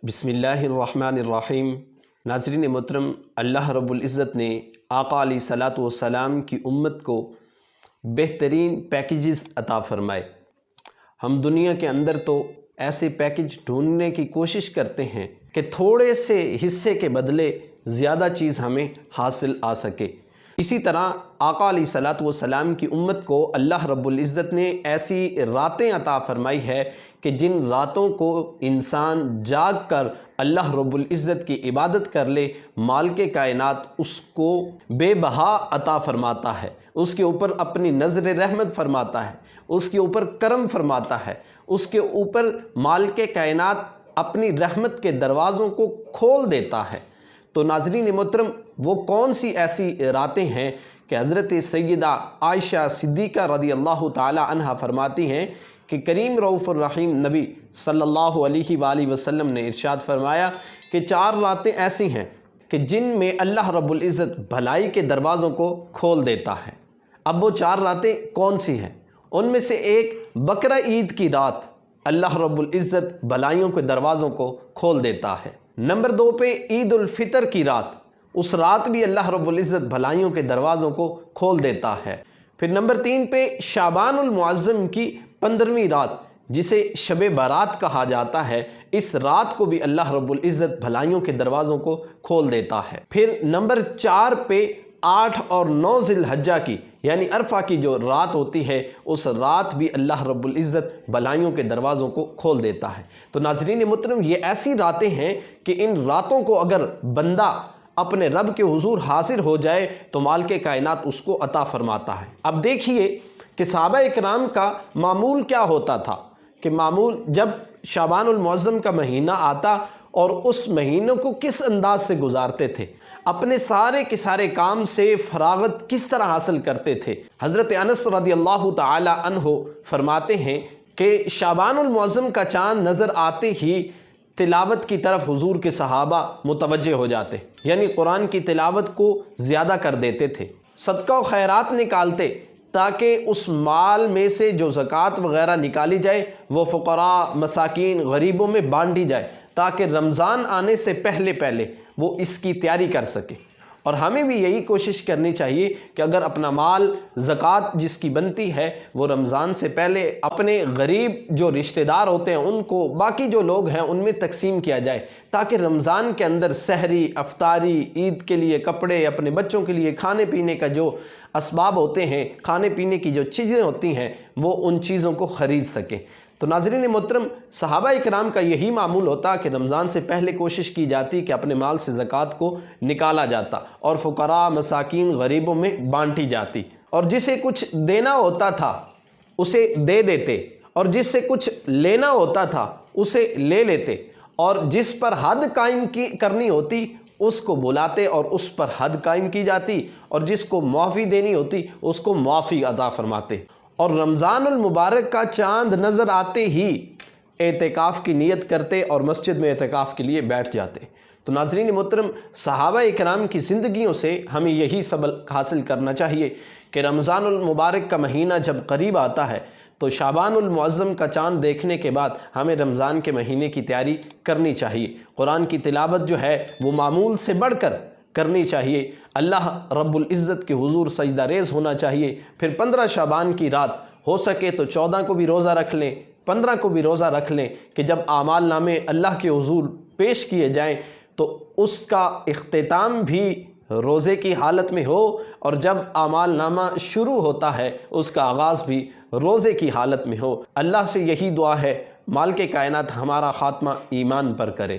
بسم اللہ الرحمن الرحیم۔ ناظرین محترم، اللہ رب العزت نے آقا علیہ الصلاۃ والسلام کی امت کو بہترین پیکیجز عطا فرمائے۔ ہم دنیا کے اندر تو ایسے پیکیج ڈھونڈنے کی کوشش کرتے ہیں کہ تھوڑے سے حصے کے بدلے زیادہ چیز ہمیں حاصل آ سکے۔ اسی طرح آقا علیہ الصلاۃ والسلام کی امت کو اللہ رب العزت نے ایسی راتیں عطا فرمائی ہے کہ جن راتوں کو انسان جاگ کر اللہ رب العزت کی عبادت کر لے، مالک کائنات اس کو بے بہا عطا فرماتا ہے، اس کے اوپر اپنی نظر رحمت فرماتا ہے، اس کے اوپر کرم فرماتا ہے، اس کے اوپر مالک کائنات اپنی رحمت کے دروازوں کو کھول دیتا ہے۔ تو ناظرین محترم، وہ کون سی ایسی راتیں ہیں کہ حضرت سیدہ عائشہ صدیقہ رضی اللہ تعالی عنہ فرماتی ہیں کہ کریم رؤوف الرحیم نبی صلی اللہ علیہ وآلہ وسلم نے ارشاد فرمایا کہ 4 راتیں ایسی ہیں کہ جن میں اللہ رب العزت بھلائی کے دروازوں کو کھول دیتا ہے۔ اب وہ 4 راتیں کون سی ہیں؟ ان میں سے ایک بقرہ عید کی رات اللہ رب العزت بھلائیوں کے دروازوں کو کھول دیتا ہے۔ نمبر 2 پہ عید الفطر کی رات، اس رات بھی اللہ رب العزت بھلائیوں کے دروازوں کو کھول دیتا ہے۔ پھر نمبر 3 پہ شعبان المعظم کی 15ویں رات، جسے شب برات کہا جاتا ہے، اس رات کو بھی اللہ رب العزت بھلائیوں کے دروازوں کو کھول دیتا ہے۔ پھر نمبر 4 پہ 8 اور 9 ذی الحجہ کی یعنی عرفہ کی جو رات ہوتی ہے، اس رات بھی اللہ رب العزت بھلائیوں کے دروازوں کو کھول دیتا ہے۔ تو ناظرین محترم، یہ ایسی راتیں ہیں کہ ان راتوں کو اگر بندہ اپنے رب کے حضور حاضر ہو جائے تو مالک کائنات اس کو عطا فرماتا ہے۔ اب دیکھیے کہ صحابہ اکرام کا معمول کیا ہوتا تھا کہ معمول جب شعبان المعظم کا مہینہ آتا اور اس مہینوں کو کس انداز سے گزارتے تھے، اپنے سارے کے سارے کام سے فراغت کس طرح حاصل کرتے تھے۔ حضرت انس رضی اللہ تعالی عنہ فرماتے ہیں کہ شعبان المعظم کا چاند نظر آتے ہی تلاوت کی طرف حضور کے صحابہ متوجہ ہو جاتے، یعنی قرآن کی تلاوت کو زیادہ کر دیتے تھے، صدقہ و خیرات نکالتے تاکہ اس مال میں سے جو زکوٰۃ وغیرہ نکالی جائے وہ فقراء، مساکین، غریبوں میں بانٹی جائے تاکہ رمضان آنے سے پہلے وہ اس کی تیاری کر سکے۔ اور ہمیں بھی یہی کوشش کرنی چاہیے کہ اگر اپنا مال زکوٰۃ جس کی بنتی ہے وہ رمضان سے پہلے اپنے غریب جو رشتہ دار ہوتے ہیں ان کو، باقی جو لوگ ہیں ان میں تقسیم کیا جائے تاکہ رمضان کے اندر سحری، افطاری، عید کے لیے کپڑے، اپنے بچوں کے لیے کھانے پینے کا جو اسباب ہوتے ہیں، کھانے پینے کی جو چیزیں ہوتی ہیں، وہ ان چیزوں کو خرید سکے۔ تو ناظرین محترم، صحابہ اکرام کا یہی معمول ہوتا کہ رمضان سے پہلے کوشش کی جاتی کہ اپنے مال سے زکوٰۃ کو نکالا جاتا اور فقراء، مساکین، غریبوں میں بانٹی جاتی، اور جسے کچھ دینا ہوتا تھا اسے دے دیتے، اور جس سے کچھ لینا ہوتا تھا اسے لے لیتے، اور جس پر حد قائم کرنی ہوتی اس کو بلاتے اور اس پر حد قائم کی جاتی، اور جس کو معافی دینی ہوتی اس کو معافی عطا فرماتے، اور رمضان المبارک کا چاند نظر آتے ہی اعتکاف کی نیت کرتے اور مسجد میں اعتکاف کے لیے بیٹھ جاتے۔ تو ناظرین محترم، صحابہ اکرام کی زندگیوں سے ہمیں یہی سبق حاصل کرنا چاہیے کہ رمضان المبارک کا مہینہ جب قریب آتا ہے تو شعبان المعظم کا چاند دیکھنے کے بعد ہمیں رمضان کے مہینے کی تیاری کرنی چاہیے۔ قرآن کی تلاوت جو ہے وہ معمول سے بڑھ کر کرنی چاہیے، اللہ رب العزت کے حضور سجدہ ریز ہونا چاہیے۔ پھر 15 شعبان کی رات ہو سکے تو 14 کو بھی روزہ رکھ لیں، 15 کو بھی روزہ رکھ لیں کہ جب اعمال نامے اللہ کے حضور پیش کیے جائیں تو اس کا اختتام بھی روزے کی حالت میں ہو، اور جب اعمال نامہ شروع ہوتا ہے اس کا آغاز بھی روزے کی حالت میں ہو۔ اللہ سے یہی دعا ہے، مالک کائنات ہمارا خاتمہ ایمان پر کرے۔